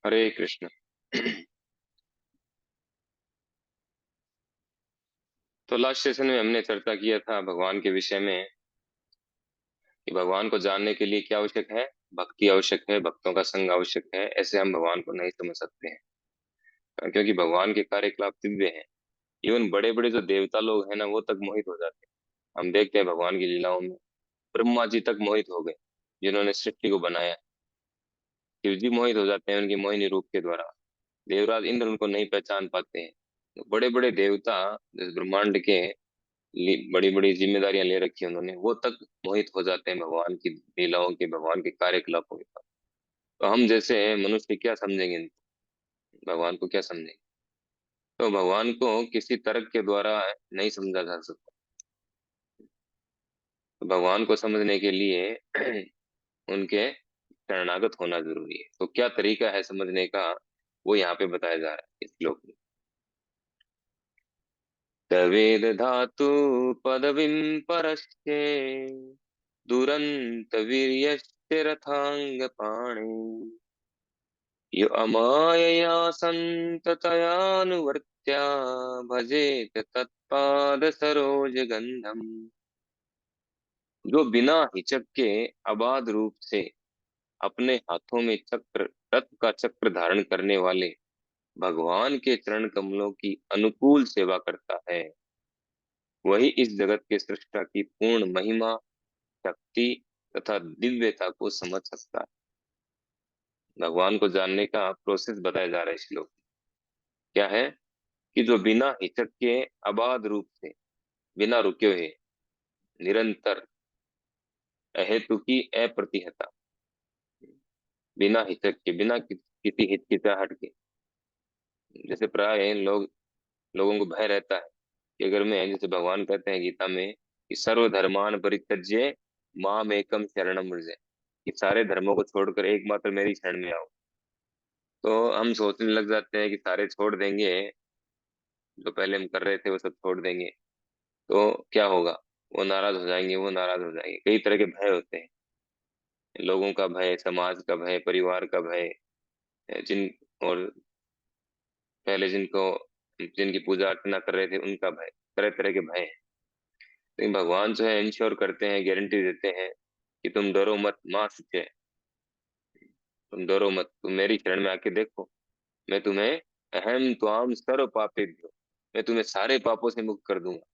हरे कृष्ण। तो last session में हमने चर्चा किया था भगवान के विषय में कि भगवान को जानने के लिए क्या आवश्यक है। भक्ति आवश्यक है, भक्तों का संग आवश्यक है। ऐसे हम भगवान को नहीं समझ सकते हैं, क्योंकि भगवान के कार्यकलाप दिव्य हैं। इवन बड़े बड़े जो देवता लोग हैं ना, वो तक मोहित हो जाते हैं। हम देखते हैं भगवान की लीलाओं में, ब्रह्मा जी तक मोहित हो गए, जिन्होंने सृष्टि को बनाया। शिव जी मोहित हो जाते हैं उनकी मोहिनी रूप के द्वारा। देवराज इंद्र उनको नहीं पहचान पाते हैं। तो बड़े बड़े देवता, जिस ब्रह्मांड के बड़ी बड़ी जिम्मेदारियां ले रखी है उन्होंने, वो तक मोहित हो जाते हैं भगवान की लीलाओं के, भगवान के कार्यकलापों के साथ। तो हम जैसे मनुष्य क्या समझेंगे भगवान को क्या समझेंगे? तो भगवान को किसी तर्क के द्वारा नहीं समझा जा सकता। तो भगवान को समझने के लिए उनके शरणागत होना जरूरी है। तो क्या तरीका है समझने का, वो यहाँ पे बताया जा रहा है इस श्लोक में। तवेद धातु पदवीं परस्य दुरंत वीर्यस्य रथांग पाणि यो अमायया संततयानुवर्त्या भजेत तत्पाद सरोज गंधम। जो बिना हिचक के अबाध रूप से अपने हाथों में चक्र, रथ का चक्र धारण करने वाले भगवान के चरण कमलों की अनुकूल सेवा करता है, वही इस जगत के सृष्टा की पूर्ण महिमा, शक्ति तथा दिव्यता को समझ सकता है। भगवान को जानने का प्रोसेस बताया जा रहा है श्लोक में। क्या है कि जो बिना हिचक के अबाध रूप से, बिना रुके हुए, निरंतर, अहेतु की अप्रतिहता, बिना हिचक के, बिना किसी हिचकिचाहट के। जैसे प्राय लोगों को भय रहता है कि अगर मैं, जैसे भगवान कहते हैं गीता में कि सर्वधर्मान परित्यज्य माम एकम शरणम व्रज, कि सारे धर्मों को छोड़कर एकमात्र मेरी शरण में आओ। तो हम सोचने लग जाते हैं कि सारे छोड़ देंगे, जो पहले हम कर रहे थे वो सब छोड़ देंगे तो क्या होगा, वो नाराज हो जाएंगे, वो नाराज हो जाएंगे। कई तरह के भय होते हैं, लोगों का भय, समाज का भय, परिवार का भय, जिन और पहले जिनकी पूजा अर्चना कर रहे थे उनका भय, तरह तरह के भय हैं। लेकिन भगवान जो है इंश्योर करते हैं, गारंटी देते हैं कि तुम डरो मत, माँ सच्चे, तुम डरो मत, तुम मेरी शरण में आके देखो। मैं तुम्हें, अहम त्वाम सर्व पापेभ्यो, मैं तुम्हें सारे पापों से मुक्त कर दूंगा।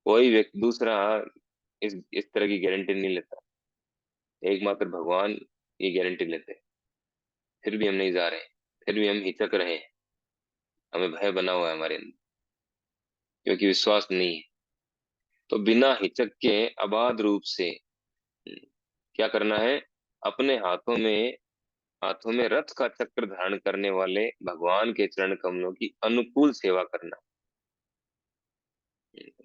कोई व्यक्ति दूसरा इस तरह की गारंटी नहीं लेता, एकमात्र भगवान ये गारंटी लेते हैं। फिर भी हम नहीं जा रहे हैं, फिर भी हम हिचक रहे हैं, हमें भय बना हुआ है हमारे अंदर, क्योंकि विश्वास नहीं है। तो बिना हिचक के अबाध रूप से क्या करना है, अपने हाथों में रथ का चक्र धारण करने वाले भगवान के चरण कमलों की अनुकूल सेवा करना।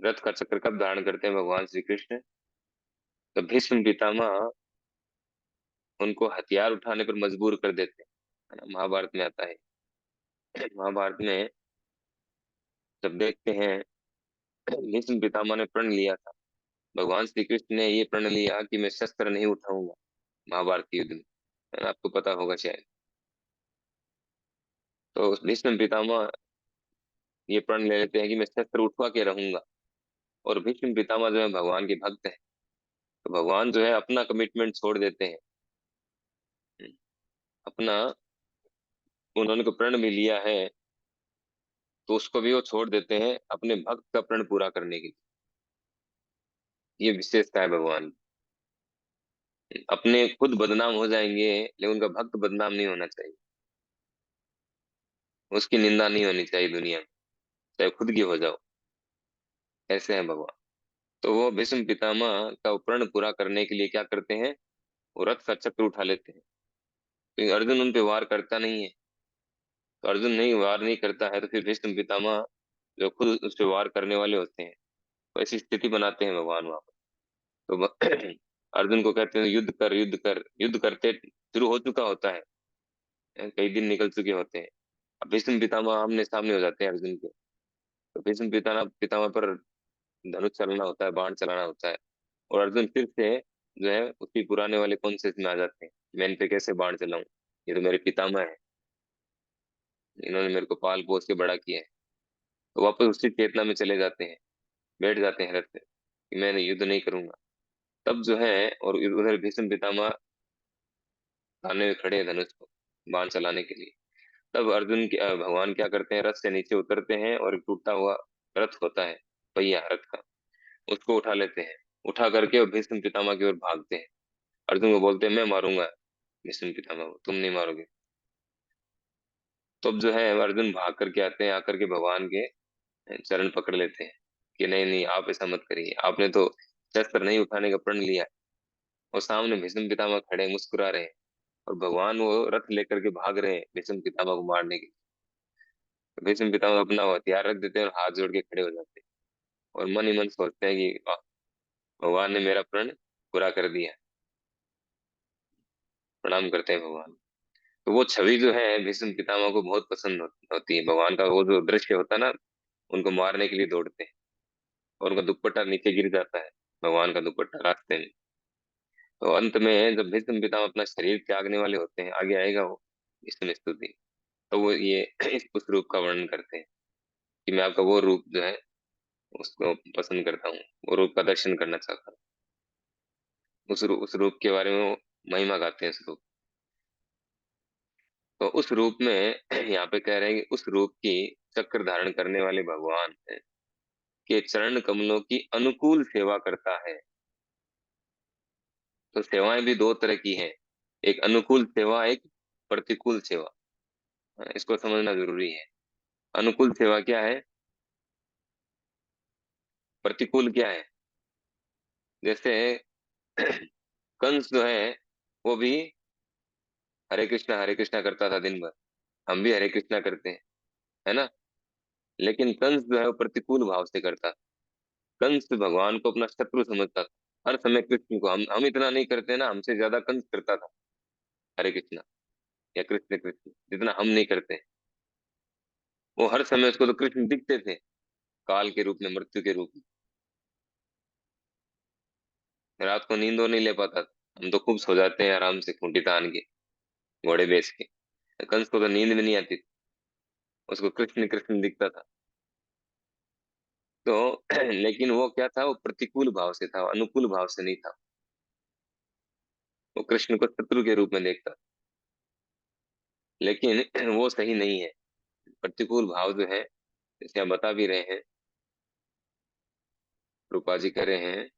रथ का चक्र कब धारण करते हैं भगवान श्री कृष्ण? तो भीष्म पितामह उनको हथियार उठाने पर मजबूर कर देते हैं, है ना? महाभारत में आता है। महाभारत में जब देखते हैं, भीष्म पितामह ने प्रण लिया था, भगवान श्री कृष्ण ने ये प्रण लिया कि मैं शस्त्र नहीं उठाऊंगा महाभारत के युद्ध में, है ना? आपको पता होगा शायद। तो भीष्म पितामह ये प्रण ले लेते हैं कि मैं शस्त्र उठवा के रहूंगा। और भीष्म पितामह जो है भगवान के भक्त है, तो भगवान जो है अपना कमिटमेंट छोड़ देते हैं। अपना, उन्होंने को प्रण भी लिया है, तो उसको भी वो छोड़ देते हैं अपने भक्त का प्रण पूरा करने के लिए। ये विशेषता है भगवान की। अपने खुद बदनाम हो जाएंगे लेकिन उनका भक्त बदनाम नहीं होना चाहिए, उसकी निंदा नहीं होनी चाहिए दुनिया में, चाहे खुद की हो जाओ। ऐसे हैं भगवान। तो वो भीष्म पितामह का प्रण पूरा करने के लिए क्या करते हैं, वो रथ का चक्र उठा लेते हैं। क्योंकि अर्जुन उन पे वार करता नहीं है, तो अर्जुन नहीं वार नहीं करता है, तो फिर भीष्म पितामह जो खुद उस पे वार करने वाले होते हैं, तो ऐसी स्थिति बनाते हैं भगवान वहां पर। तो अर्जुन को कहते हैं युद्ध कर, युद्ध कर। युद्ध करते शुरू हो चुका होता है, कई दिन निकल चुके होते हैं। अब भीष्म पितामह आमने सामने हो जाते हैं अर्जुन के। तो भीष्म पितामह पितामह पर धनुष चलाना होता है, बाण चलाना होता है। और अर्जुन फिर से जो है उसी पुराने वाले कॉन्सेप्ट में आ जाते हैं, मैं इन पे कैसे बाण चलाऊं। ये तो मेरे पितामह है, इन्होंने मेरे को पाल पोस के बड़ा किया है। तो वापस उसी चेतना में चले जाते हैं, बैठ जाते हैं रथ पे कि मैं युद्ध नहीं करूंगा। तब जो है, और उधर भीष्म पितामह सामने में खड़े हैं धनुष को बाण चलाने के लिए। तब अर्जुन भगवान क्या करते हैं, रथ से नीचे उतरते हैं और एक टूटा हुआ रथ होता है, पहिया रथ का, उसको उठा लेते हैं। उठा करके वो भीष्म पितामह की ओर भागते हैं। अर्जुन को बोलते हैं मैं मारूंगा भीष्म पितामह को, तुम नहीं मारोगे। तब जो है अर्जुन भाग करके आते हैं, आकर के भगवान के चरण पकड़ लेते हैं कि नहीं नहीं, आप ऐसा मत करिए, आपने तो शस्त्र नहीं उठाने का प्रण लिया है। और सामने भीष्म पितामह खड़े मुस्कुरा रहे हैं, और भगवान वो रथ लेकर के भाग रहे हैं भीष्म पितामह को मारने के लिए। भीष्म पितामह अपना वो हथियार रख देते हैं और हाथ जोड़ के खड़े हो जाते हैं, और मन ही मन सोचते हैं कि वाह, भगवान ने मेरा प्रण पूरा कर दिया। प्रणाम करते हैं भगवान। तो वो छवि जो है भीष्म पितामह को बहुत पसंद होती है, भगवान का वो जो दृश्य होता है ना, उनको मारने के लिए दौड़ते हैं, और उनका दुपट्टा नीचे गिर जाता है, भगवान का दुपट्टा रास्ते में। तो अंत में जब भीष्म पितामह अपना शरीर त्यागने वाले होते हैं, आगे आएगा वो इसमें स्तुति, तो वो ये उस रूप का वर्णन करते हैं कि मैं आपका वो रूप जो है उसको पसंद करता हूँ, वो रूप का दर्शन करना चाहता हूँ। उस रूप के बारे में वो महिमा गाते हैं उस रूप। तो उस रूप में यहाँ पे कह रहे हैं कि उस रूप की चक्र धारण करने वाले भगवान है, के चरण कमलों की अनुकूल सेवा करता है। तो सेवाएं भी दो तरह की हैं, एक अनुकूल सेवा, एक प्रतिकूल सेवा। इसको समझना जरूरी है। अनुकूल सेवा क्या है, प्रतिकूल क्या है। जैसे कंस जो है, वो भी हरे कृष्णा करता था दिन भर, हम भी हरे कृष्णा करते हैं, है ना। लेकिन कंस जो है वो प्रतिकूल भाव से करता था। कंस भगवान को अपना शत्रु समझता था, हर समय कृष्ण को, हम इतना नहीं करते ना, हमसे ज्यादा कंस करता था हरे कृष्णा या कृष्ण कृष्ण, जितना हम नहीं करते। वो हर समय उसको तो कृष्ण दिखते थे, काल के रूप में, मृत्यु के रूप में। रात को नींद और नहीं ले पाता था, हम तो खूब सो जाते हैं आराम से खूंटी तान के, घोड़े बेच के। कंस को तो नींद भी नहीं आती थी, उसको कृष्ण कृष्ण दिखता था। तो लेकिन वो क्या था, वो प्रतिकूल भाव से था, अनुकूल भाव से नहीं था। वो कृष्ण को शत्रु के रूप में देखता था। लेकिन वो सही नहीं है। प्रतिकूल भाव जो है, जैसे आप बता भी रहे हैं, रूपा जी कह रहे हैं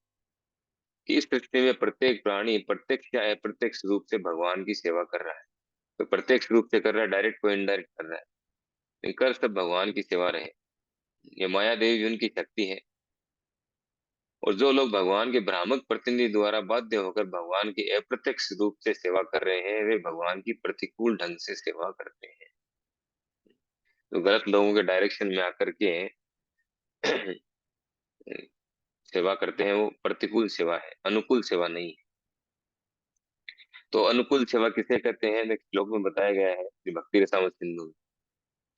कि इस सृष्टि में प्रत्येक प्राणी प्रत्यक्ष या अप्रत्यक्ष रूप से भगवान की सेवा कर रहा है। तो प्रत्यक्ष रूप से कर रहा है, डायरेक्ट को इनडायरेक्ट कर रहा है, लेकिन कर सब भगवान की सेवा रहे। ये माया देवी उनकी शक्ति है। और जो लोग भगवान के भ्रामक प्रतिनिधि द्वारा बाध्य होकर भगवान की अप्रत्यक्ष रूप से सेवा कर रहे हैं, वे भगवान की प्रतिकूल ढंग से सेवा करते हैं। तो गलत लोगों के डायरेक्शन में आकर के सेवा करते हैं, वो प्रतिकूल सेवा है, अनुकूल सेवा नहीं है। तो अनुकूल सेवा किसे कहते हैं, एक श्लोक में बताया गया है कि भक्ति रसामृत सिंधु में,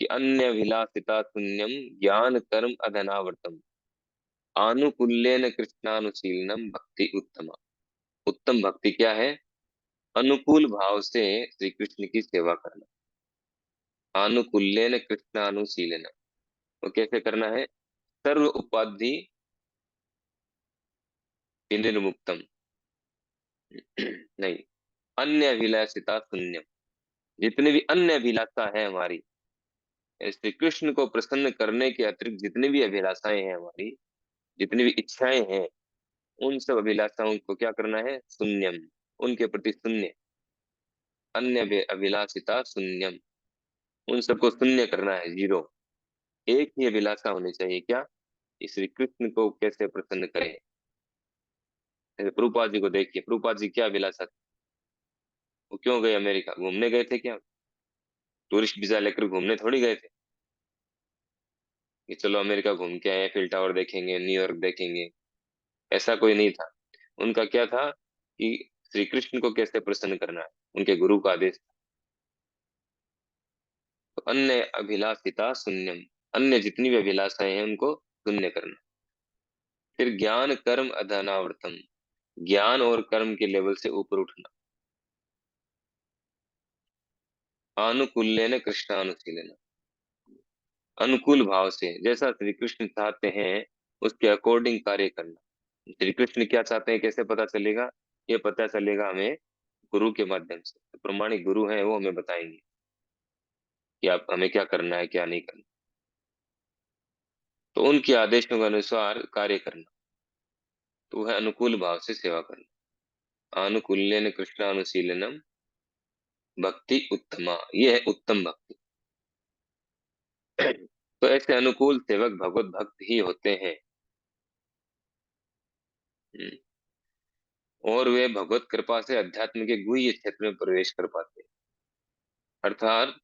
कि अन्य विलासिता शून्यम ज्ञान कर्म अधनावर्तम आनुकूल्यन कृष्णानुशीलनम भक्ति उत्तम। उत्तम भक्ति क्या है, अनुकूल भाव से श्री कृष्ण की सेवा करना। आनुकूल्यन कृष्णानुशीलन, वो कैसे करना है, सर्व उपाधि विनिर्मुक्तम नहीं, अन्य अभिलाषिता शून्यम, जितनी भी अन्य अभिलाषा है हमारी, श्री कृष्ण को प्रसन्न करने के अतिरिक्त जितनी भी अभिलाषाएं हैं हमारी, जितनी भी इच्छाएं हैं, उन सब अभिलाषाओं को क्या करना है, शून्यम, उनके प्रति शून्य। अन्य अभिलाषिता शून्यम, उन सबको शून्य करना है, जीरो। एक ही अभिलाषा होनी चाहिए, क्या, कि श्री कृष्ण को कैसे प्रसन्न करें। जैसे प्रभुपाद जी को देखिए, प्रभुपाद जी क्या अभिलाषा थी, वो क्यों गए अमेरिका, घूमने गए थे क्या, टूरिस्ट वीजा लेकर घूमने थोड़ी गए थे कि चलो अमेरिका घूम के आए, फिल टावर देखेंगे, न्यूयॉर्क देखेंगे। ऐसा कोई नहीं था। उनका क्या था कि श्री कृष्ण को कैसे प्रसन्न करना है, उनके गुरु का आदेश था। तो अन्य अभिलाषिता शून्यम, अन्य जितनी भी अभिलाषाएं हैं उनको शून्य करना। फिर ज्ञान कर्म अधनावर्तम, ज्ञान और कर्म के लेवल से ऊपर उठना। आनुकूल्यन कृष्णानुशीलन, अनुकूल भाव से, जैसा श्री कृष्ण चाहते हैं उसके अकॉर्डिंग कार्य करना। श्री कृष्ण क्या चाहते हैं कैसे पता चलेगा? ये पता चलेगा हमें गुरु के माध्यम से। तो प्रमाणिक गुरु हैं वो हमें बताएंगे कि आप हमें क्या करना है क्या नहीं करना। तो उनके आदेशों के अनुसार कार्य करना, तो वह अनुकूल भाव से सेवा करना। आनुकूल्यन कृष्णानुशीलनम भक्ति उत्तमा, ये है उत्तम भक्ति। तो ऐसे अनुकूल सेवक भगवत भक्त ही होते हैं। हम्म, और वे भगवत कृपा से अध्यात्म के गुह्य क्षेत्र में प्रवेश कर पाते हैं। अर्थात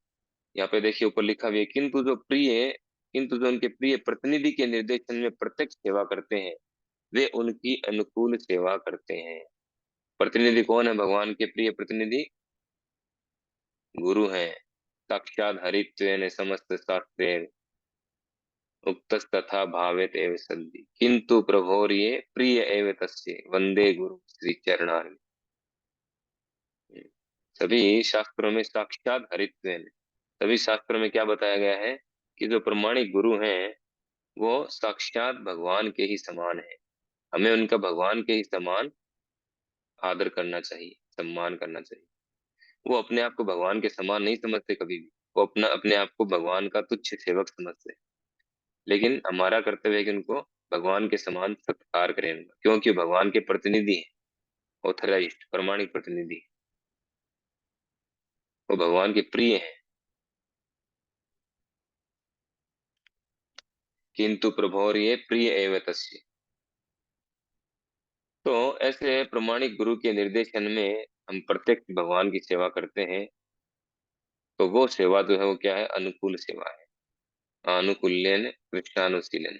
यहाँ पे देखिए ऊपर लिखा भी है, किंतु जो उनके प्रिय प्रतिनिधि के निर्देशन में प्रत्यक्ष सेवा करते हैं वे उनकी अनुकूल सेवा करते हैं। प्रतिनिधि कौन है? भगवान के प्रिय प्रतिनिधि गुरु हैं। साक्षात हरित्वेन समस्त शास्त्रे उक्तस्तथा भावेत एव सन्ति किंतु प्रभोर्ये प्रिय एव तस्य वंदे गुरु श्री चरणारविंद। सभी शास्त्रों में साक्षात हरित्वेन, सभी शास्त्रों में क्या बताया गया है कि जो प्रमाणिक गुरु हैं वो साक्षात भगवान के ही समान है। हमें उनका भगवान के ही समान आदर करना चाहिए, सम्मान करना चाहिए। वो अपने आप को भगवान के समान नहीं समझते कभी भी, वो अपने आप को भगवान का तुच्छ सेवक समझते हैं। लेकिन हमारा कर्तव्य है कि उनको भगवान के समान सत्कार करें उनका, क्योंकि भगवान के प्रतिनिधि हैं, ऑथराइज्ड प्रमाणिक प्रतिनिधि हैं। वो भगवान के प्रिय हैं। किंतु प्रभोर्ये प्रिय एव तस्य। तो ऐसे प्रमाणिक गुरु के निर्देशन में हम प्रत्यक्ष भगवान की सेवा करते हैं। तो वो सेवा जो है वो क्या है? अनुकूल सेवा है। आनुकूल्यन कृष्णानुशीलन।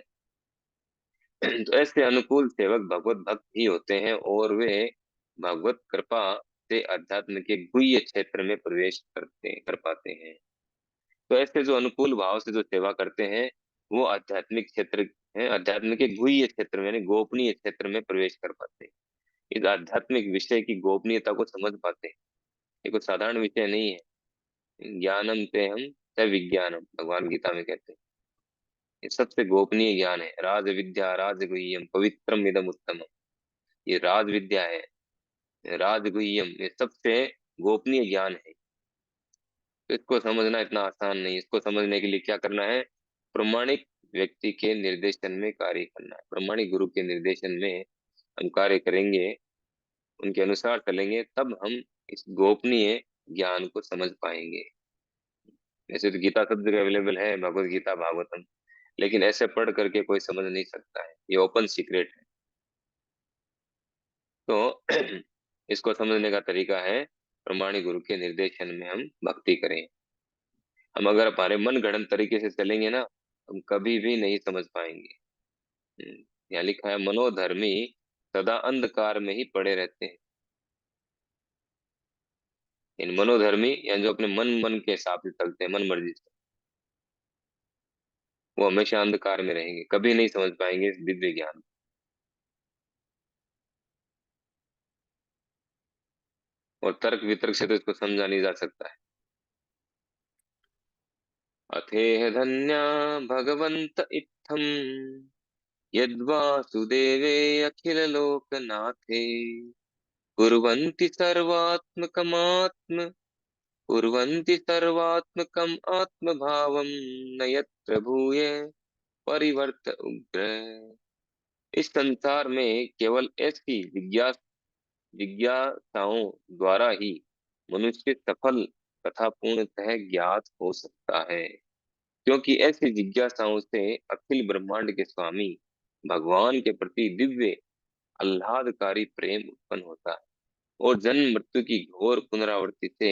तो ऐसे अनुकूल सेवक भगवत भक्त ही होते हैं और वे भगवत कृपा से अध्यात्म के गुह्य क्षेत्र में प्रवेश कर पाते हैं। तो ऐसे जो अनुकूल भाव से जो सेवा करते हैं वो आध्यात्मिक क्षेत्र है, अध्यात्म के गुह्य क्षेत्र में यानी गोपनीय क्षेत्र में प्रवेश कर पाते हैं। इस आध्यात्मिक विषय की गोपनीयता को समझ पाते हैं। ये कोई साधारण विषय नहीं है। ज्ञानम ते हम स विज्ञानम, भगवान गीता में कहते हैं ये सबसे गोपनीय ज्ञान है। राज विद्या राजगुह्यम पवित्रम इदम उत्तमम, ये राज विद्या है, राजगुह्यम, ये सबसे गोपनीय ज्ञान है। तो इसको समझना इतना आसान नहीं है। इसको समझने के लिए क्या करना है? प्रमाणिक व्यक्ति के निर्देशन में कार्य करना है। प्रमाणिक गुरु के निर्देशन में हम कार्य करेंगे, उनके अनुसार चलेंगे, तब हम इस गोपनीय ज्ञान को समझ पाएंगे। वैसे तो गीता सब जगह अवेलेबल है, भगवत गीता भागवतम, लेकिन ऐसे पढ़ करके कोई समझ नहीं सकता है, ये ओपन सीक्रेट है। तो इसको समझने का तरीका है प्रमाणिक गुरु के निर्देशन में हम भक्ति करें। हम अगर हमारे मन गढ़ंत तरीके से चलेंगे ना, हम कभी भी नहीं समझ पाएंगे। यहाँ लिखा है मनोधर्मी सदा अंधकार में ही पड़े रहते हैं। इन मनोधर्मी यानी जो अपने मन के हिसाब से चलते हैं, मन मर्जी से, वो हमेशा अंधकार में रहेंगे, कभी नहीं समझ पाएंगे इस दिव्य ज्ञान। और तर्क वितर्क से तो इसको समझा नहीं जा सकता है। अथेह धन्या भगवंत इत्थम यद्वासुदेवे अखिल लोकनाथे कुर्वन्ति सर्वात्मकमात्म कुर्वन्ति सर्वात्मकम् आत्मभावम् न यत्र भूय परिवर्त उग्र। इस संसार में केवल ऐसी जिज्ञासाओं द्वारा ही मनुष्य सफल तथा पूर्णतः ज्ञात हो सकता है, क्योंकि ऐसी जिज्ञासाओं से अखिल ब्रह्मांड के स्वामी भगवान के प्रति दिव्य आह्लादकारी प्रेम उत्पन्न होता है और जन्म मृत्यु की घोर पुनरावृत्ति से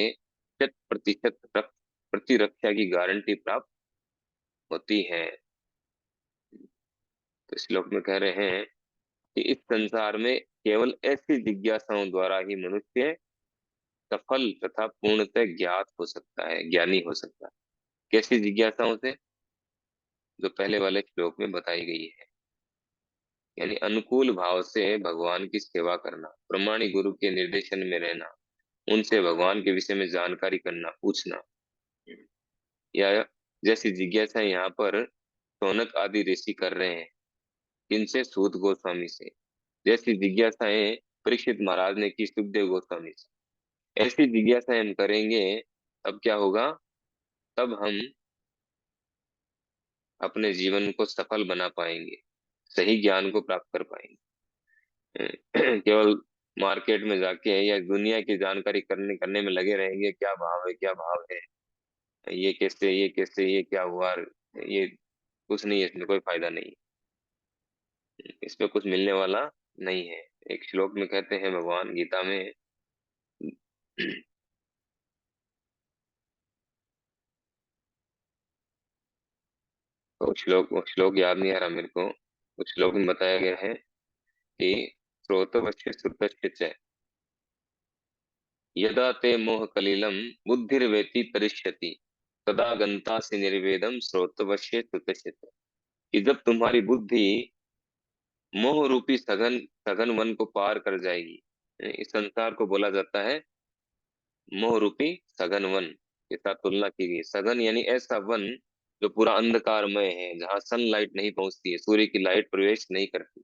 100% प्रतिरक्षा की गारंटी प्राप्त होती है। तो श्लोक में कह रहे हैं कि इस संसार में केवल ऐसी जिज्ञासाओं द्वारा ही मनुष्य सफल तथा पूर्णतः ज्ञात हो सकता है, ज्ञानी हो सकता है। कैसी जिज्ञासाओं से? जो पहले वाले श्लोक में बताई गई है, यानी अनुकूल भाव से भगवान की सेवा करना, प्रमाणिक गुरु के निर्देशन में रहना, उनसे भगवान के विषय में जानकारी करना, पूछना, या जैसी जिज्ञासा यहाँ पर शौनक आदि ऋषि कर रहे हैं, किनसे? सूत गोस्वामी से। जैसी जिज्ञासाएं परीक्षित महाराज ने की सुखदेव गोस्वामी से, ऐसी जिज्ञासाएं हम करेंगे, तब क्या होगा? तब हम अपने जीवन को सफल बना पाएंगे, सही ज्ञान को प्राप्त कर पाएंगे। केवल मार्केट में जाके या दुनिया की जानकारी करने करने में लगे रहेंगे, क्या भाव है, क्या भाव है, ये कैसे, ये कैसे, ये क्या हुआ, ये कुछ नहीं है, इसमें कोई फायदा नहीं है, इस पे कुछ मिलने वाला नहीं है। एक श्लोक में कहते हैं भगवान गीता में, वो श्लोक याद नहीं आ रहा मेरे को। उस श्लोक में बताया गया है कि श्रोतवश्य श्रुतश्च च यदा ते मोह कलिलम बुद्धिर्वेति तरिष्यति तदा गंतासि निर्वेदम श्रोतवश्य श्रुतश्च च। कि जब तुम्हारी बुद्धि मोह रूपी सघन सघन वन को पार कर जाएगी, इस संसार को बोला जाता है मोह रूपी सघन वन के साथ तुलना की गई। सघन यानी ऐसा वन जो पूरा अंधकारमय है, जहाँ सनलाइट नहीं पहुंचती है, सूर्य की लाइट प्रवेश नहीं करती,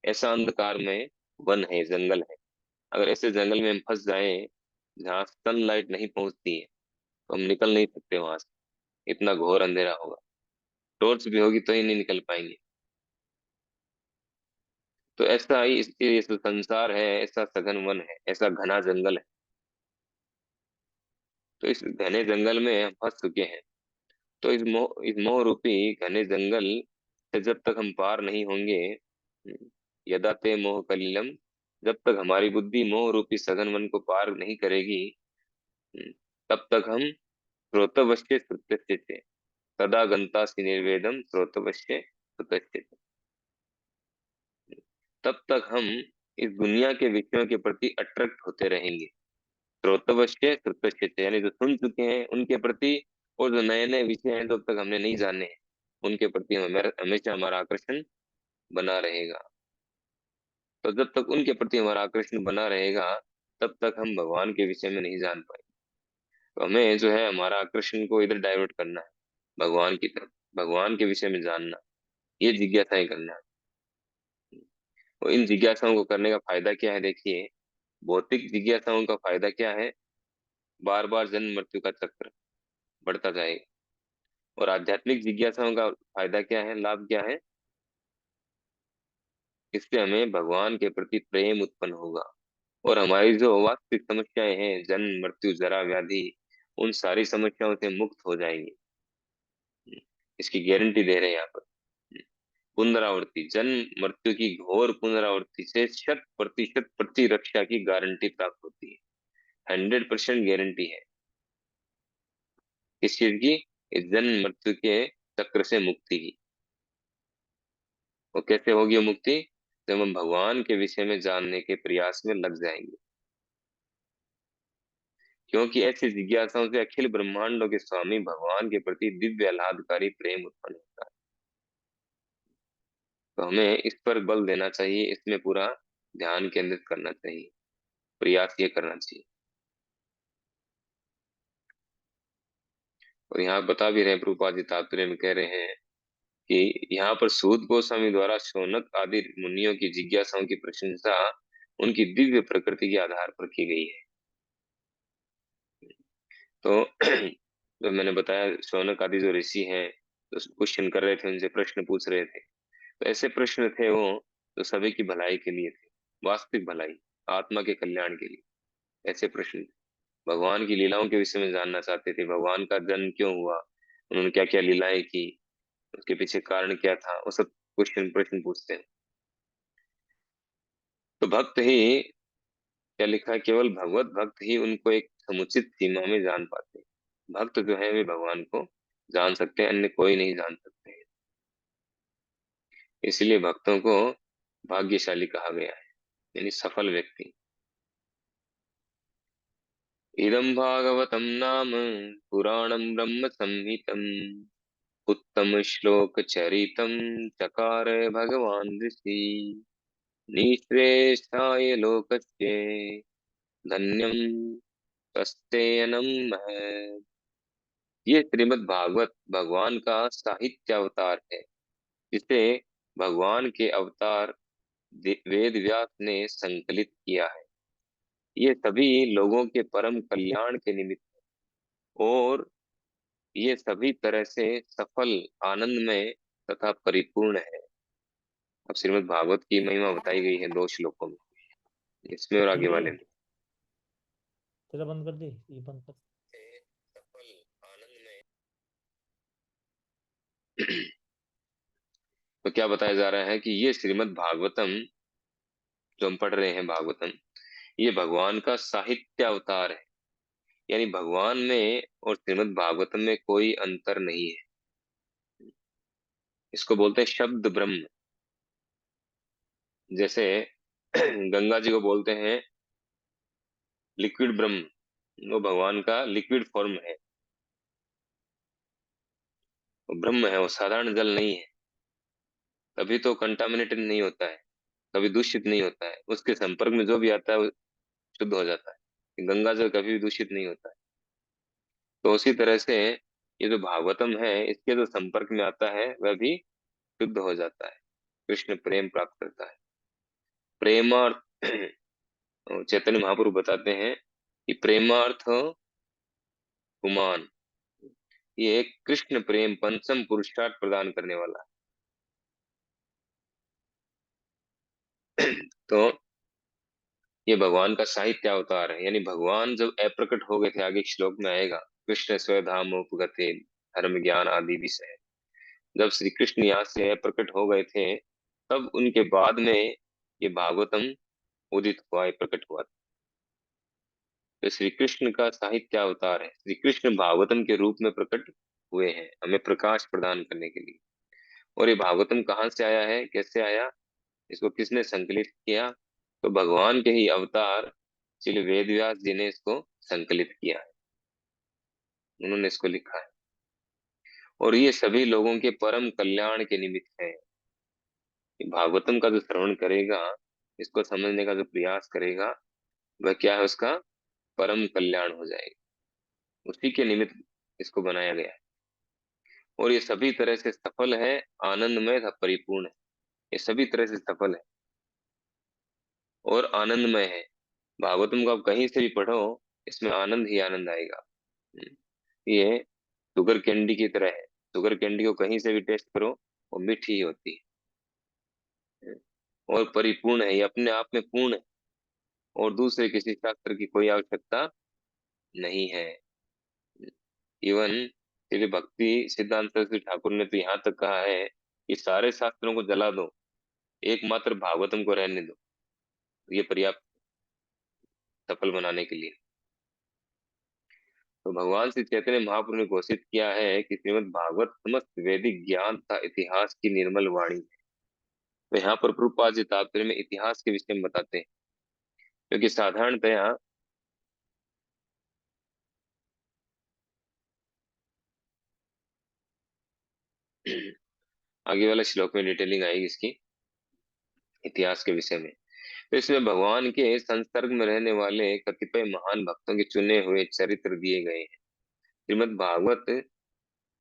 ऐसा अंधकारमय वन है, जंगल है। अगर ऐसे जंगल में हम फंस जाएं जहाँ सनलाइट नहीं पहुंचती है, तो हम निकल नहीं सकते वहां से, इतना घोर अंधेरा होगा। टॉर्च भी होगी तो ही नहीं निकल पाएंगे। तो ऐसा ही ये जो संसार है, ऐसा सघन वन है, ऐसा घना जंगल है। तो इस घने जंगल में हम फंस चुके हैं। तो इस मोह रूपी घने जंगल से जब तक हम पार नहीं होंगे, यदा ते मोह कलिलम, जब तक हमारी बुद्धि मोह रूपी सघन वन को पार नहीं करेगी, तब तक हम श्रोतवश्य श्रुतस्य चे, सदा गंतासि निर्वेदम श्रोतवश्य श्रुतस्य चे। तब तक हम इस दुनिया के विषयों के प्रति अट्रैक्ट होते रहेंगे। श्रोतवश्य श्रुतस्य चे, यानी जो सुन चुके हैं उनके प्रति, और जो नए नए विषय हैं जो अब तक हमने नहीं जाने हैं, उनके प्रति हमेशा हमारा आकर्षण बना रहेगा। तो जब तक उनके प्रति हमारा आकर्षण बना रहेगा, तब तक हम भगवान के विषय में नहीं जान पाएंगे। तो हमें जो है हमारा आकर्षण को इधर डाइवर्ट करना है, भगवान की तरफ, भगवान के विषय में जानना, ये जिज्ञासाएं करना है। तो इन जिज्ञासाओं को करने का फायदा क्या है? देखिए, भौतिक जिज्ञासाओं का फायदा क्या है? बार बार जन्म मृत्यु का चक्र बढ़ता जाएगा। और आध्यात्मिक जिज्ञासाओं का फायदा क्या है, लाभ क्या है? इससे हमें भगवान के प्रति प्रेम उत्पन्न होगा, और हमारी जो वास्तविक समस्याएं हैं, जन्म मृत्यु जरा व्याधि, उन सारी समस्याओं से मुक्त हो जाएंगे। इसकी गारंटी दे रहे हैं यहाँ पर। पुनरावृत्ति, जन्म मृत्यु की घोर पुनरावृत्ति से 100% प्रतिरक्षा की गारंटी प्राप्त होती है। 100% गारंटी है किस चीज की? इस जन्म मृत्यु के चक्र से मुक्ति की। वो कैसे होगी वो मुक्ति? जब हम भगवान के विषय में जानने के प्रयास में लग जाएंगे। क्योंकि ऐसी जिज्ञासाओं से अखिल ब्रह्मांडों के स्वामी भगवान के प्रति दिव्य आह्लादकारी प्रेम उत्पन्न होता है। तो हमें इस पर बल देना चाहिए, इसमें पूरा ध्यान केंद्रित करना चाहिए, प्रयास ये करना चाहिए। और यहाँ बता भी रहे हैं, प्रभुपाद जी तात्पर्य में कह रहे हैं कि यहाँ पर सूत गोस्वामी द्वारा शौनक आदि मुनियों की जिज्ञासाओं की प्रशंसा उनकी दिव्य प्रकृति के आधार पर की गई है। तो जो मैंने बताया, शौनक आदि जो ऋषि हैं, तो क्वेश्चन कर रहे थे, उनसे प्रश्न पूछ रहे थे, तो ऐसे प्रश्न थे वो जो सभी की भलाई के लिए थे, वास्तविक भलाई, आत्मा के कल्याण के लिए। ऐसे प्रश्न थे। भगवान की लीलाओं के विषय में जानना चाहते थे, भगवान का जन्म क्यों हुआ, उन्होंने क्या क्या लीलाएं की, उसके पीछे कारण क्या था, वो सब क्वेश्चन प्रश्न पूछते हैं। तो भक्त ही, क्या लिखा है, केवल भगवत भक्त ही उनको एक समुचित सीमा में जान पाते हैं। भक्त जो है वे भगवान को जान सकते हैं, अन्य कोई नहीं जान सकते हैं। इसलिए भक्तों को भाग्यशाली कहा गया है, यानी सफल व्यक्ति। इदं भागवतं नाम पुराणं ब्रह्म संहितम् उत्तम श्लोक चरितं चकार भगवान ऋषि निःश्रेष्ठाय लोकस्य धन्यं तस्तेऽनं महत्। ये श्रीमद् भागवत भगवान का साहित्य अवतार है, जिसे भगवान के अवतार वेद व्यास ने संकलित किया है। ये सभी लोगों के परम कल्याण के निमित्त और ये सभी तरह से सफल, आनंदमय तथा परिपूर्ण है। अब श्रीमद् भागवत की महिमा बताई गई है 2 श्लोकों में, इसमें और चल आगे रही वाले है? में। तेरा बंद कर दे, ये बंद कर। सफल, आनंदमय। तो क्या बताया जा रहा है कि ये श्रीमद् भागवतम जो हम पढ़ रहे हैं भागवतम, ये भगवान का साहित्य अवतार है। यानी भगवान में और श्रीमद् भागवतम में कोई अंतर नहीं है। इसको बोलते हैं शब्द ब्रह्म। जैसे गंगा जी को बोलते हैं लिक्विड ब्रह्म, वो भगवान का लिक्विड फॉर्म है, वो ब्रह्म है, वो साधारण जल नहीं है। कभी तो कंटामिनेटेड नहीं होता है, कभी दूषित नहीं होता है, उसके संपर्क में जो भी आता है वो शुद्ध हो जाता है। गंगा जल कभी भी दूषित नहीं होता है। तो उसी तरह से ये जो भागवतम है, इसके जो संपर्क में आता है वह भी शुद्ध हो जाता है, कृष्ण प्रेम प्राप्त करता है। प्रेमार्थ चैतन्य महाप्रभु बताते हैं कि प्रेमार्थ गुमान, ये एक कृष्ण प्रेम पंचम पुरुषार्थ प्रदान करने वाला है। तो ये भगवान का साहित्य अवतार है। यानी भगवान जब अप्रकट हो गए थे, आगे एक श्लोक में आएगा, कृष्ण स्वधाम उपगते धर्म ज्ञान आदि विषय, जब श्री कृष्ण यहाँ से अप्रकट हो गए थे, तब उनके बाद में ये भागवतम उदित हुआ, प्रकट हुआ। तो श्री कृष्ण का साहित्य अवतार है, श्री कृष्ण भागवतम के रूप में प्रकट हुए हैं हमें प्रकाश प्रदान करने के लिए। और ये भागवतम कहाँ से आया है, कैसे आया, इसको किसने संकलित किया? तो भगवान के ही अवतार श्री वेद व्यास जी ने इसको संकलित किया है, उन्होंने इसको लिखा है। और ये सभी लोगों के परम कल्याण के निमित्त है। कि भागवतम का जो श्रवण करेगा, इसको समझने का जो प्रयास करेगा, वह क्या है, उसका परम कल्याण हो जाएगा। उसी के निमित्त इसको बनाया गया है। और ये सभी तरह से सफल है, आनंदमय तथा परिपूर्ण है। ये सभी तरह से सफल है और आनंदमय है। भागवतम को आप कहीं से भी पढ़ो, इसमें आनंद ही आनंद आएगा। ये शुगर कैंडी की तरह है। शुगर कैंडी को कहीं से भी टेस्ट करो, वो मीठी ही होती है। और परिपूर्ण है, ये अपने आप में पूर्ण है और दूसरे किसी शास्त्र की कोई आवश्यकता नहीं है। इवन श्री भक्ति सिद्धांत सरस्वती ठाकुर ने तो यहाँ तक कहा है कि सारे शास्त्रों को जला दो, एकमात्र भागवतम को रहने दो, ये पर्याप्त सफल बनाने के लिए। तो भगवान श्री चैतन्य महाप्रभु ने घोषित किया है कि श्रीमद् भागवत समस्त वैदिक ज्ञान तथा इतिहास की निर्मल वाणी है। तो यहाँ पर प्रभुपाद जी तात्पर्य में इतिहास के विषय में बताते हैं, क्योंकि साधारणतया आगे वाला श्लोक में डिटेलिंग आएगी इसकी, इतिहास के विषय में। तो इसमें भगवान के संसर्ग में रहने वाले कतिपय महान भक्तों के चुने हुए चरित्र दिए गए हैं। श्रीमद् भागवत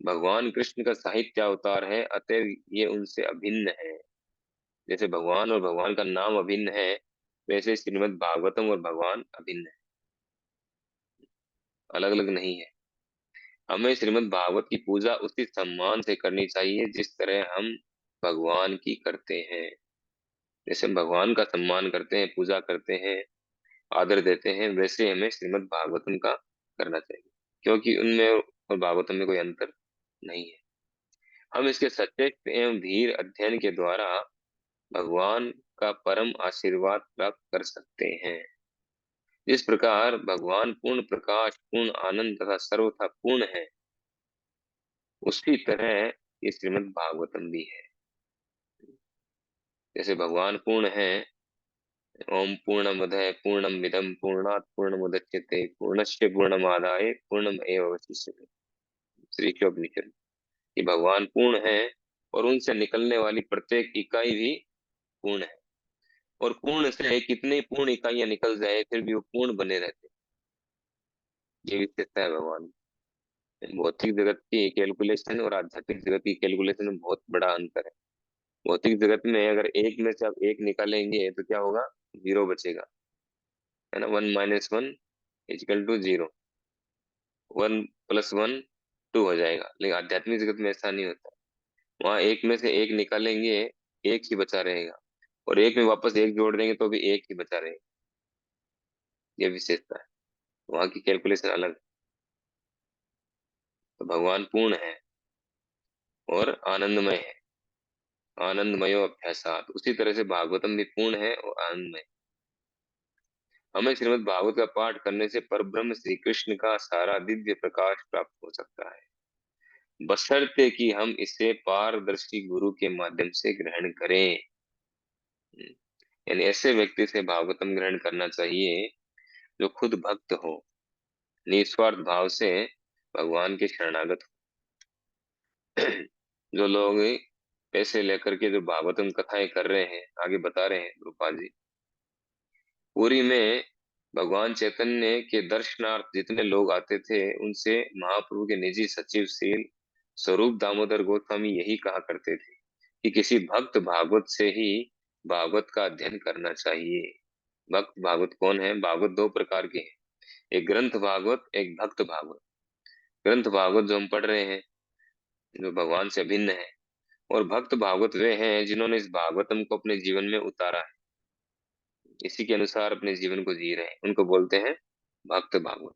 भगवान कृष्ण का साहित्य अवतार है, अतएव ये उनसे अभिन्न है। जैसे भगवान और भगवान का नाम अभिन्न है, वैसे श्रीमद् भागवतम और भगवान अभिन्न है, अलग अलग नहीं है। हमें श्रीमद् भागवत की पूजा उसी सम्मान से करनी चाहिए जिस तरह हम भगवान की करते हैं। जैसे हम भगवान का सम्मान करते हैं, पूजा करते हैं, आदर देते हैं, वैसे हमें श्रीमद् भागवतम का करना चाहिए, क्योंकि उनमें और भागवतम में कोई अंतर नहीं है। हम इसके सचेत एवं धीर अध्ययन के द्वारा भगवान का परम आशीर्वाद प्राप्त कर सकते हैं। जिस प्रकार भगवान पूर्ण प्रकाश, पूर्ण आनंद तथा सर्वथा पूर्ण है, उसी तरह ये श्रीमद् भागवतम भी है। जैसे भगवान पूर्ण है, ओम पूर्णमद पूर्णमिदं पूर्णात् पूर्णमुदच्यते पूर्णस्य पूर्णमादाय पूर्णमेव अवशिष्यते, श्री चौपनिषद। कि भगवान पूर्ण है और उनसे निकलने वाली प्रत्येक इकाई भी पूर्ण है। और पूर्ण से कितनी पूर्ण इकाइयां निकल जाए, फिर भी वो पूर्ण बने रहते हैं। ये विशेषता है भगवान की। भौतिक जगत की कैलकुलेशन और आध्यात्मिक जगत की कैलकुलेशन में बहुत बड़ा अंतर है। भौतिक जगत में अगर एक में से आप एक निकालेंगे तो क्या होगा, जीरो बचेगा, है ना। 1 - 1 इक्वल टू जीरो, 1 + 1 2 हो जाएगा। लेकिन आध्यात्मिक जगत में ऐसा नहीं होता। वहां एक में से एक निकालेंगे, एक ही बचा रहेगा, और एक में वापस एक जोड़ देंगे तो भी एक ही बचा रहेगा। ये विशेषता है, वहां की कैलकुलेशन अलग है। तो भगवान पूर्ण है और आनंदमय है। आनंदमयो अभ्यासात, उसी तरह से भागवतम भी पूर्ण है और आनंदमय। हमें श्रीमद् भागवत का पाठ करने से परब्रह्म श्री कृष्ण का सारा दिव्य प्रकाश प्राप्त हो सकता है, बशर्ते कि हम इसे पारदर्शी गुरु के माध्यम से ग्रहण करें। यानी ऐसे व्यक्ति से भागवतम ग्रहण करना चाहिए जो खुद भक्त हो, निस्वार्थ भाव से भगवान के शरणागत हो। जो लोग पैसे लेकर के जो भागवतम कथाएं कर रहे हैं, आगे बता रहे हैं रूपा जी, पुरी में भगवान चैतन्य के दर्शनार्थ जितने लोग आते थे, उनसे महाप्रभु के निजी सचिव श्री स्वरूप दामोदर गोस्वामी यही कहा करते थे कि किसी भक्त भागवत से ही भागवत का अध्ययन करना चाहिए। भक्त भागवत कौन है? भागवत दो प्रकार के हैं, एक ग्रंथ भागवत, एक भक्त भागवत। ग्रंथ भागवत जो हम पढ़ रहे हैं, जो भगवान से अभिन्न है, और भक्त भागवत वे हैं जिन्होंने इस भागवतम को अपने जीवन में उतारा है, इसी के अनुसार अपने जीवन को जी रहे हैं, उनको बोलते हैं भक्त भागवत।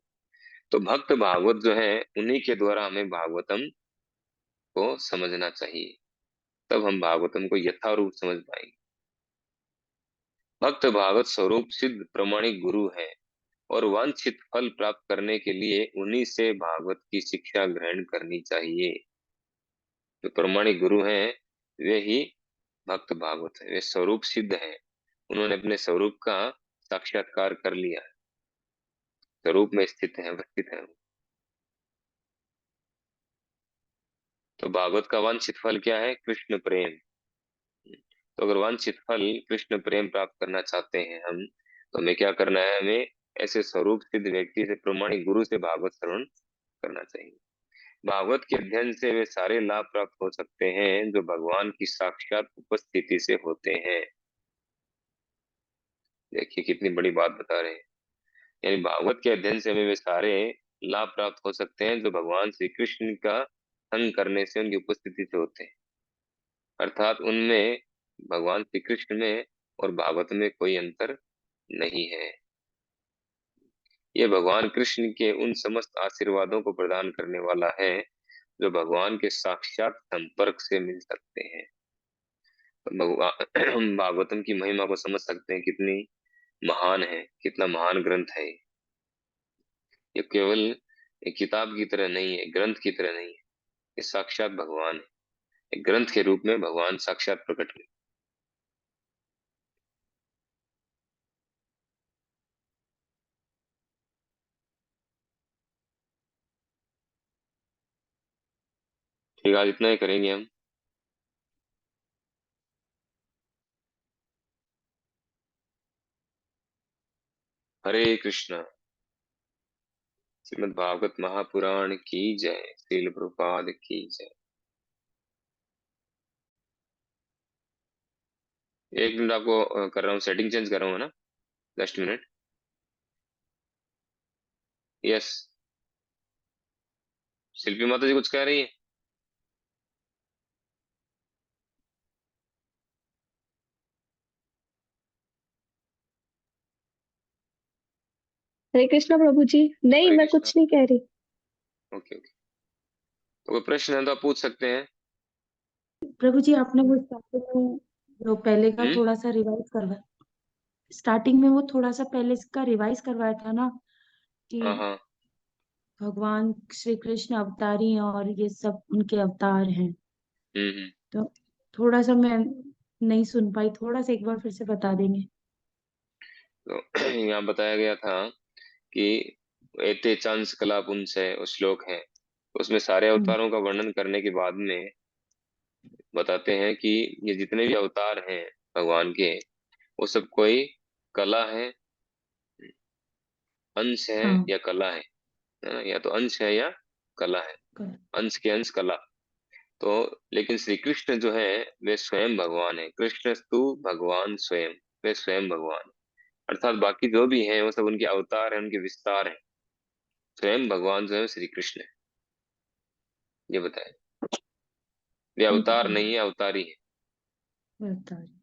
तो भक्त भागवत जो है, उन्हीं के द्वारा हमें भागवतम को समझना चाहिए, तब हम भागवतम को यथारूप समझ पाएंगे। भक्त भागवत स्वरूप सिद्ध प्रमाणिक गुरु है, और वांछित फल प्राप्त करने के लिए उन्हीं से भागवत की शिक्षा ग्रहण करनी चाहिए। जो प्रमाणिक गुरु हैं, वे ही भक्त भागवत है, वे स्वरूप सिद्ध हैं। उन्होंने अपने स्वरूप का साक्षात्कार कर लिया है, स्वरूप में स्थित है, अवस्थित है। तो भागवत का वांछित फल क्या है? कृष्ण प्रेम। तो अगर वांछित फल कृष्ण प्रेम प्राप्त करना चाहते हैं हम, तो हमें क्या करना है? हमें ऐसे स्वरूप सिद्ध व्यक्ति से, प्रमाणिक गुरु से भागवत श्रवण करना चाहिए। भागवत के अध्ययन से वे सारे लाभ प्राप्त हो सकते हैं जो भगवान की साक्षात उपस्थिति से होते हैं। देखिए कितनी बड़ी बात बता रहे हैं। यानी भागवत के अध्ययन से हमें वे सारे लाभ प्राप्त हो सकते हैं जो भगवान श्री कृष्ण का संग करने से, उनकी उपस्थिति से होते हैं। अर्थात उनमें, भगवान श्री कृष्ण में और भागवत में कोई अंतर नहीं है। ये भगवान कृष्ण के उन समस्त आशीर्वादों को प्रदान करने वाला है जो भगवान के साक्षात संपर्क से मिल सकते हैं। तो भगवान भागवतम की महिमा को समझ सकते हैं, कितनी महान है, कितना महान ग्रंथ है। ये केवल एक किताब की तरह नहीं है, ग्रंथ की तरह नहीं है, ये साक्षात भगवान है। एक ग्रंथ के रूप में भगवान साक्षात प्रकट हुए। ठीक है, आज इतना ही करेंगे हम। हरे कृष्णा। श्रीमद् भागवत महापुराण की जय। श्रील प्रभुपाद की जय। एक मिनट आपको कर रहा हूँ, सेटिंग चेंज कर रहा हूँ ना, 10 मिनट। यस। शिल्पी माता जी कुछ कह रही है? हरे कृष्णा प्रभु जी। नहीं, हरे मैं कृष्णा। कुछ नहीं कह रही। Okay okay. तो कोई प्रश्न है तो आप पूछ सकते हैं। प्रभु जी, आपने वो स्टार्टिंग में जो पहले का हम्म। थोड़ा सा रिवाइज करवाया, स्टार्टिंग में वो थोड़ा सा पहले इसका रिवाइज करवाया था ना, कि हाँ हाँ। भगवान श्री कृष्ण अवतारी हैं और ये सब उनके अवतार हैं। हम्म। तो थोड़ा सा मैं नहीं सुन पाई, थोड़ा सा एक बार फिर से बता देंगे? तो यहाँ बताया गया था कि एते चांस कला पुंस है, वो श्लोक है, उसमें सारे हम्म। अवतारों का वर्णन करने के बाद में बताते हैं कि ये जितने भी अवतार हैं भगवान के, वो सब कोई कला है, अंश है हाँ। या कला है ना? या तो अंश है या कला है, कल। अंश के अंश कला। तो लेकिन श्री कृष्ण जो है वे स्वयं भगवान है, कृष्णस्तु भगवान स्वयं, वे स्वयं भगवान है। अर्थात बाकी जो भी हैं वो सब उनके अवतार हैं, उनके विस्तार हैं। स्वयं भगवान जो है श्री कृष्ण है, ये बताए। वे थैंक यू अवतार प्रभु नहीं है, अवतारी है। जी। बता रही।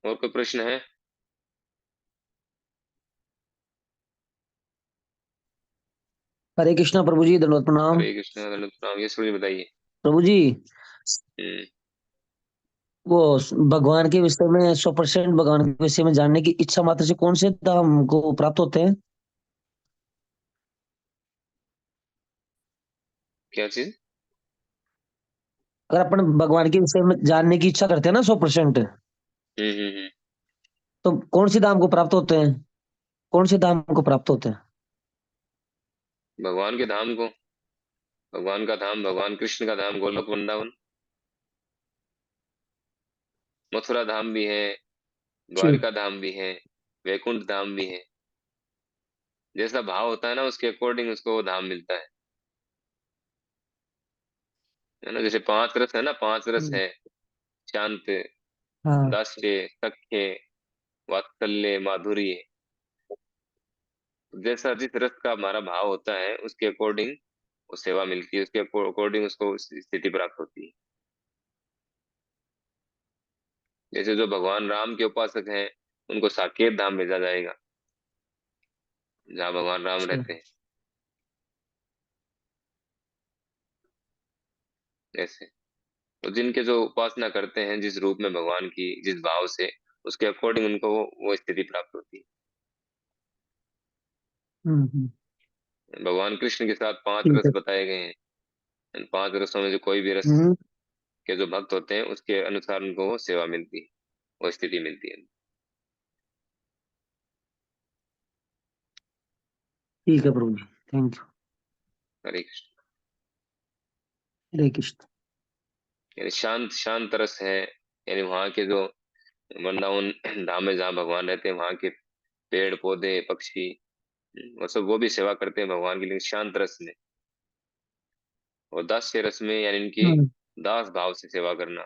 और कोई प्रश्न है? हरे कृष्णा प्रभु जी, दंडवत प्रणाम। हरे कृष्ण, दंडवत प्रणाम। ये सूर्य बताइए। प्रभु जी, हम्म। वो भगवान के विषय में 100% भगवान के विषय में जानने की इच्छा मात्र से कौन से धाम को प्राप्त होते हैं? क्या चीज? अगर अपन भगवान के विषय में जानने की इच्छा करते हैं ना 100%, हम्म। तो कौन सी धाम को प्राप्त होते हैं? कौन से धाम को प्राप्त होते हैं? भगवान के धाम को, भगवान का धाम, भगवान कृष्ण का धाम गोलोक वृंदावन, मथुरा धाम भी है, ठीक। द्वारिका धाम भी है, वैकुंठ धाम भी है। जैसा भाव होता है ना उसके अकॉर्डिंग उसको वो धाम मिलता है ना। जैसे पांच रस है ना, पांच रस है, शांत, हाँ। दास्य, सख्य, वात्सल्य, माधुर्य। जैसा जिस रस का हमारा भाव होता है उसके अकॉर्डिंग वो सेवा मिलती है, उसके अकॉर्डिंग उसको स्थिति प्राप्त होती है। जैसे जो भगवान राम के उपासक हैं उनको साकेत धाम भेजा जाएगा, जहाँ भगवान राम अच्छा। रहते हैं। ऐसे तो जिनके जो उपासना करते हैं जिस रूप में भगवान की, जिस भाव से, उसके अकॉर्डिंग उनको वो स्थिति प्राप्त होती हम्म। है। भगवान कृष्ण के साथ पांच ठीक रस है। बताए गए हैं। इन पांच रसों में जो कोई भी रस हम्म। के जो भक्त होते हैं उसके अनुसार उनको वो सेवा मिलती है, वो स्थिति मिलती है। ठीक है प्रभु जी, थैंक यू। हरे कृष्ण। हरे कृष्ण। यानी शांत शांत रस है, यानी वहाँ के जो वृंदावन धाम में जहाँ भगवान रहते हैं वहाँ के पेड़ पौधे पक्षी, वो सब वो भी सेवा करते हैं भगवान की, लेकिन शांत रस में। और दास्य रस में यानी इनकी हम्म। दास भाव से सेवा करना।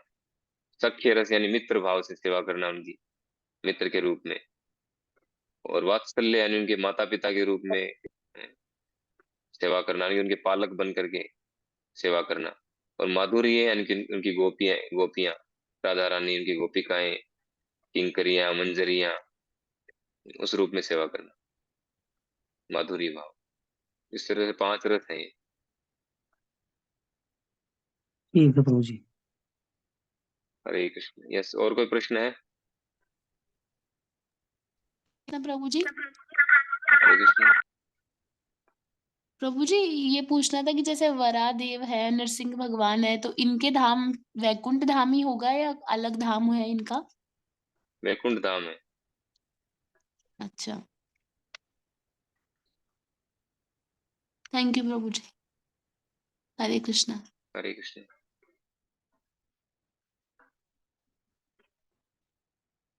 सख्य रस यानी मित्र भाव से सेवा करना उनकी, मित्र के रूप में। और वात्सल्य यानी उनके माता पिता के रूप में सेवा करना, यानी उनके पालक बन करके सेवा करना। और माधुर्य यानी कि उनकी गोपियां, गोपियां, राधा रानी, उनकी गोपिकाएं, किंकरियां, मंजरियां, उस रूप में सेवा करना, माधुरी भाव। इस तरह से पांच रस हैं ये। ठीक है प्रभु जी। हरे कृष्ण। यस, और कोई प्रश्न है? ना प्रभु जी। हरे कृष्ण। प्रभु जी, ये पूछना था कि जैसे वरादेव है, नरसिंह भगवान है, तो इनके धाम वैकुंठ धाम ही होगा या अलग धाम है इनका? वैकुंठ धाम है। अच्छा, थैंक यू प्रभु जी। हरे कृष्णा। हरे कृष्ण।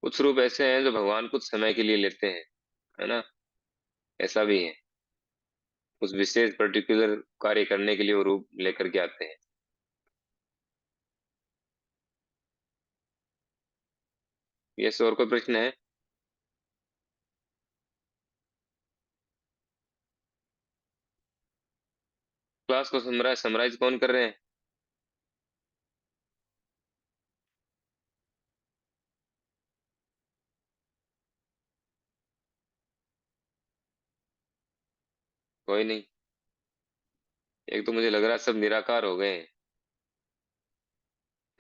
कुछ रूप ऐसे हैं जो भगवान कुछ समय के लिए लेते हैं, है ना। ऐसा भी है, उस विशेष पर्टिकुलर कार्य करने के लिए वो रूप लेकर के आते हैं। यस, और कोई प्रश्न है? क्लास को समराइज समराइज कौन कर रहे हैं? कोई नहीं। एक तो मुझे लग रहा है सब निराकार हो गए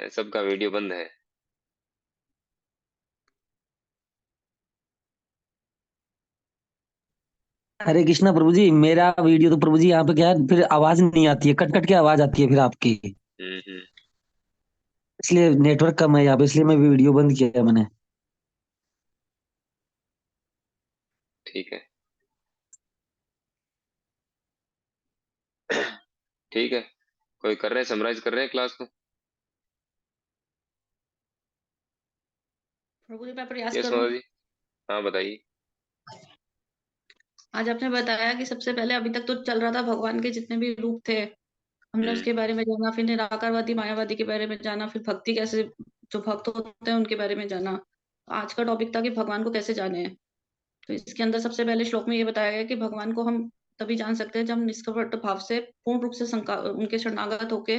हैं, सबका वीडियो बंद है। हरे कृष्णा प्रभु जी, मेरा वीडियो तो प्रभु जी यहाँ पे क्या है, फिर आवाज नहीं आती है, कट कट के आवाज आती है फिर आपकी। हम्म। इसलिए नेटवर्क कम है यहाँ पे, इसलिए मैं वीडियो बंद किया है मैंने। ठीक है। ठीक है। कोई कर रहे हैं, समराइज कर रहे हैं क्लास को? प्रभु जी मैं प्रयास यस करूं। मोदी जी। हाँ बताइए। आज आपने बताया कि सबसे पहले अभी तक तो चल रहा था भगवान के जितने भी रूप थे हमने उसके बारे में जाना, फिर निराकारवादी मायावादी के बारे में जाना, फिर भक्ति कैसे, जो भक्त होते हैं उनके बारे में जाना। आज का टॉपिक था कि भगवान को कैसे जाने। तो इसके अंदर सबसे पहले श्लोक में ये बताया गया कि भगवान को हम तभी जान सकते हैं जब हम निष्कपट भाव से पूर्ण रूप से उनके शरणागत होके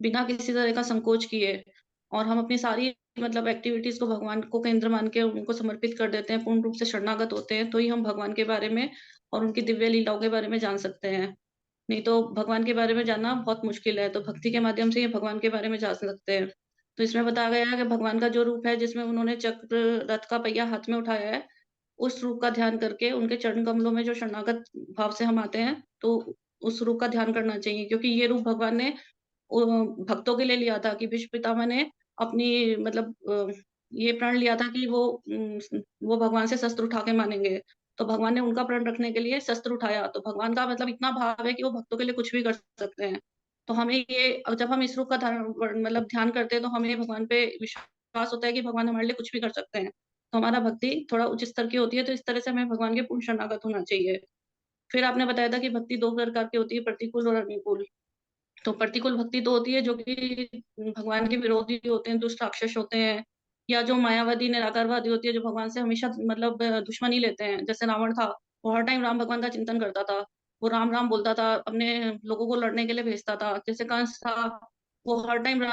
बिना किसी तरह का संकोच किए और हम अपनी सारी मतलब एक्टिविटीज को भगवान को केंद्र मान के उनको समर्पित कर देते हैं, पूर्ण रूप से शरणागत होते हैं, तो ही हम भगवान के बारे में और उनकी दिव्य लीलाओं के बारे में जान सकते हैं। नहीं तो भगवान के बारे में जानना बहुत मुश्किल है। तो भक्ति के माध्यम से ही भगवान के बारे में जान सकते हैं। तो इसमें बताया गया है कि भगवान का जो रूप है जिसमें उन्होंने चक्र रथ का पहिया हाथ में उठाया है, उस रूप का ध्यान करके उनके चरण कमलों में जो शरणागत भाव से हम आते हैं तो उस रूप का ध्यान करना चाहिए, क्योंकि ये रूप भगवान ने भक्तों के लिए लिया था कि भीष्म पितामह ने अपनी मतलब ये प्रण लिया था कि वो भगवान से शस्त्र उठा के मानेंगे। तो भगवान ने उनका प्रण रखने के लिए शस्त्र उठाया। तो भगवान का मतलब इतना भाव है कि वो भक्तों के लिए कुछ भी कर सकते हैं। तो हमें ये जब हम इस रूप का मतलब ध्यान करते हैं तो हमें भगवान पे विश्वास होता है कि भगवान हमारे लिए कुछ भी कर सकते हैं। तो हमारा भक्ति थोड़ा उच्च स्तर की होती है। तो इस तरह से हमें भगवान के पूर्ण शरणागत होना चाहिए। फिर आपने बताया था कि भक्ति दो प्रकार की होती है, प्रतिकूल और अनुकूल। तो प्रतिकूल भक्ति तो होती है जो कि भगवान के विरोधी होते हैं, दुष्ट राक्षस होते हैं, या जो मायावादी निराकारवादी होती है जो भगवान से हमेशा मतलब दुश्मनी लेते हैं। जैसे रावण था, वो हर टाइम राम भगवान का चिंतन करता था, वो राम राम बोलता था, अपने लोगों को लड़ने के लिए भेजता था। जैसे कंस था, वो हर टाइम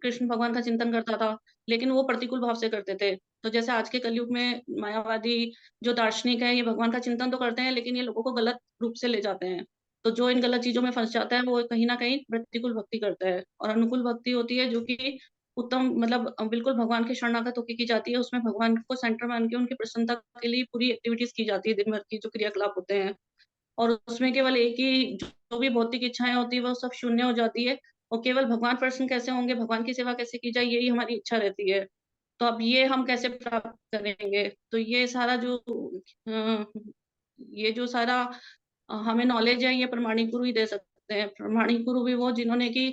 कृष्ण भगवान का चिंतन करता था, लेकिन वो प्रतिकूल भाव से करते थे। तो जैसे आज के कलयुग में मायावादी जो दार्शनिक है, ये भगवान का चिंतन तो करते हैं लेकिन ये लोगों को गलत रूप से ले जाते हैं। तो जो इन गलत चीजों में फंस जाता है वो कहीं ना कहीं प्रतिकूल भक्ति करता है। और अनुकूल भक्ति होती है जो कि उत्तम मतलब बिल्कुल भगवान के शरणागत होकर की जाती है। उसमें भगवान को सेंटर मान के उनकी प्रसन्नता के लिए पूरी एक्टिविटीज की जाती है, दिन भर की जो क्रियाकलाप होते हैं। और उसमें केवल एक ही जो भी भौतिक इच्छाएं होती है वो सब शून्य हो जाती है। और केवल भगवान प्रसन्न कैसे होंगे, भगवान की सेवा कैसे की जाए, यही हमारी इच्छा रहती है। तो अब ये हम कैसे प्राप्त करेंगे? तो ये सारा जो ये जो सारा हमें नॉलेज है, ये प्रमाणिक गुरु ही दे सकते हैं। प्रमाणिक गुरु भी वो जिन्होंने कि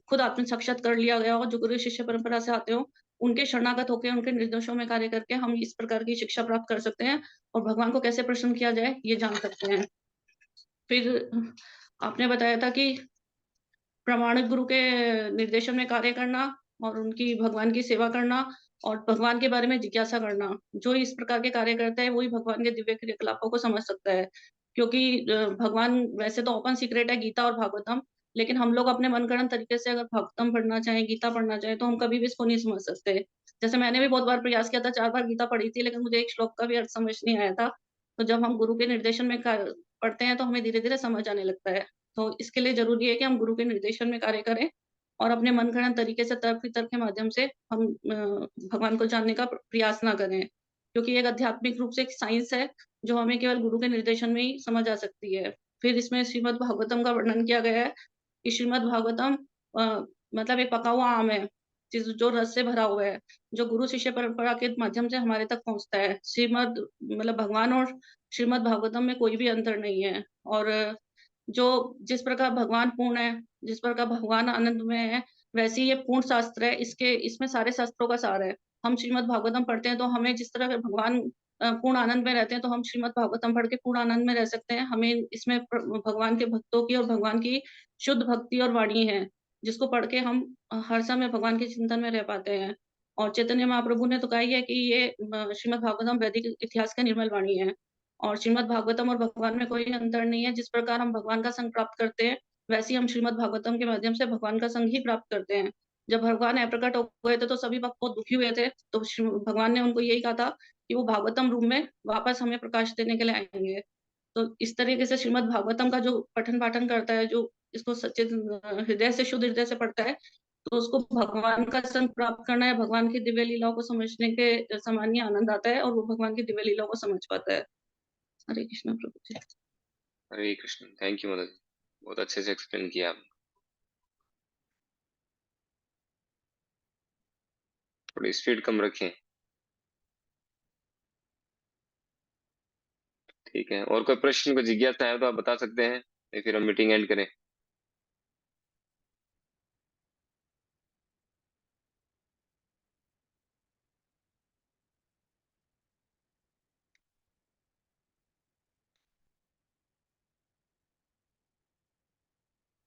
खुद आत्म साक्षात कर लिया गया हो, जो गुरु शिष्य परंपरा से आते हो, उनके शरणागत होकर उनके निर्देशों में कार्य करके हम इस प्रकार की शिक्षा प्राप्त कर सकते हैं और भगवान को कैसे प्रसन्न किया जाए ये जान सकते हैं। फिर आपने बताया था कि प्रामाणिक गुरु के निर्देशन में कार्य करना और उनकी भगवान की सेवा करना और भगवान के बारे में जिज्ञासा करना। जो इस प्रकार के कार्य करता है वही भगवान के दिव्य क्रियाकलापों को समझ सकता है। क्योंकि भगवान वैसे तो ओपन सीक्रेट है गीता और भागवतम, लेकिन हम लोग अपने मनगढ़ंत तरीके से अगर भागवतम पढ़ना चाहें, गीता पढ़ना चाहें, तो हम कभी भी इसको नहीं समझ सकते। जैसे मैंने भी बहुत बार प्रयास किया था, 4 बार गीता पढ़ी थी, लेकिन मुझे एक श्लोक का भी अर्थ समझ नहीं आया था। तो जब हम गुरु के निर्देशन में पढ़ते हैं तो हमें धीरे-धीरे समझ आने लगता है। तो इसके लिए ज़रूरी है कि हम गुरु के निर्देशन में कार्य करें और अपने मनगढ़ंत तरीके से तर्क-वितर्क के माध्यम से हम भगवान को जानने का प्रयास ना करें। क्योंकि एक आध्यात्मिक रूप से एक साइंस है, जो हमें केवल गुरु के निर्देशन में ही समझ आ सकती है। फिर इसमें श्रीमद् भागवतम का वर्णन किया गया है कि श्रीमद् भागवतम मतलब एक पका हुआ आम है, जो रस से भरा हुआ है, जो गुरु शिष्य परंपरा के माध्यम से हमारे तक पहुँचता है। श्रीमद् मतलब भगवान और श्रीमद् भागवतम में कोई भी अंतर नहीं है। और जो जिस प्रकार भगवान पूर्ण है, जिस प्रकार भगवान आनंदमय है, वैसे ही ये पूर्ण शास्त्र है। इसमें सारे शास्त्रों का सार है। हम श्रीमद् भागवतम पढ़ते हैं तो हमें जिस तरह भगवान पूर्ण आनंद में रहते हैं, तो हम श्रीमद् भागवतम पढ़ के पूर्ण आनंद में रह सकते हैं। हमें इसमें भगवान के भक्तों की और भगवान की शुद्ध भक्ति और वाणी है, जिसको पढ़ के हम हर समय भगवान के चिंतन में रह पाते हैं। और चैतन्य महाप्रभु ने तो कहा ही है कि ये श्रीमद् भागवतम वैदिक इतिहास का निर्मल वाणी है। और श्रीमद् भागवतम और भगवान में कोई अंतर नहीं है। जिस प्रकार हम भगवान का संग प्राप्त करते हैं, वैसे ही हम श्रीमद् भागवतम के माध्यम से भगवान का संग ही प्राप्त करते हैं। जब भगवान अप्रकट हो गए थे तो सभी भक्त बहुत दुखी हुए थे। तो भगवान ने उनको यही कहा था कि वो भागवतम रूप में वापस हमें प्रकाश देने के लिए आएंगे। तो इस तरीके से श्रीमद् भागवतम का जो पठन पाठन करता है, जो इसको सच्चे हृदय से, शुद्ध हृदय से पढ़ता है, तो उसको भगवान का संग प्राप्त करना है, भगवान की दिव्य लीलाओं को समझने के समान ही आनंद आता है और वो भगवान की दिव्य लीलाओं को समझ पाता है। हरे कृष्ण प्रभु जी। हरे कृष्ण। थैंक यू मदर जी, बहुत अच्छे से एक्सप्लेन किया आपने। थोड़ी स्पीड कम रखें। ठीक है, और कोई प्रश्न को जिज्ञासा है तो आप बता सकते हैं, या फिर हम मीटिंग एंड करें।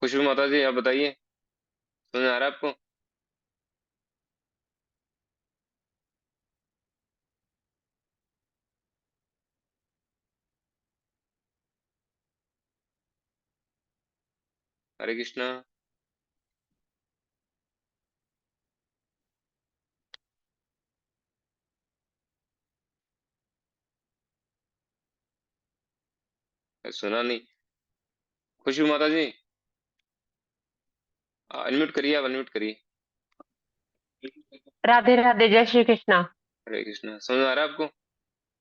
खुशबू माता जी, आप बताइए, समझ में आ रहा है आपको? हरे कृष्णा। सुना नहीं। खुशबू माता जी, अनम्यूट करिए, आप अनम्यूट करिए। राधे राधे, जय श्री कृष्णा। हरे कृष्णा, समझ में आ रहा है आपको?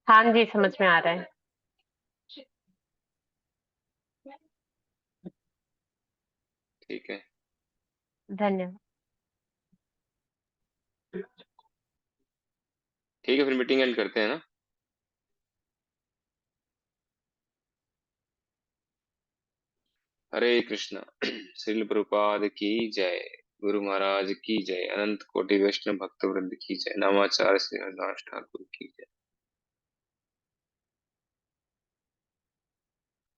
हाँ जी, समझ में आ रहा है। ठीक है। धन्यवाद। ठीक है, फिर मीटिंग एंड करते हैं ना। हरे कृष्णा। श्रील प्रभुपाद की जय। गुरु महाराज की जय। अनंत कोटि वैष्णव भक्त वृंद की जय। नामाचार्य श्री हरिदास ठाकुर की जय।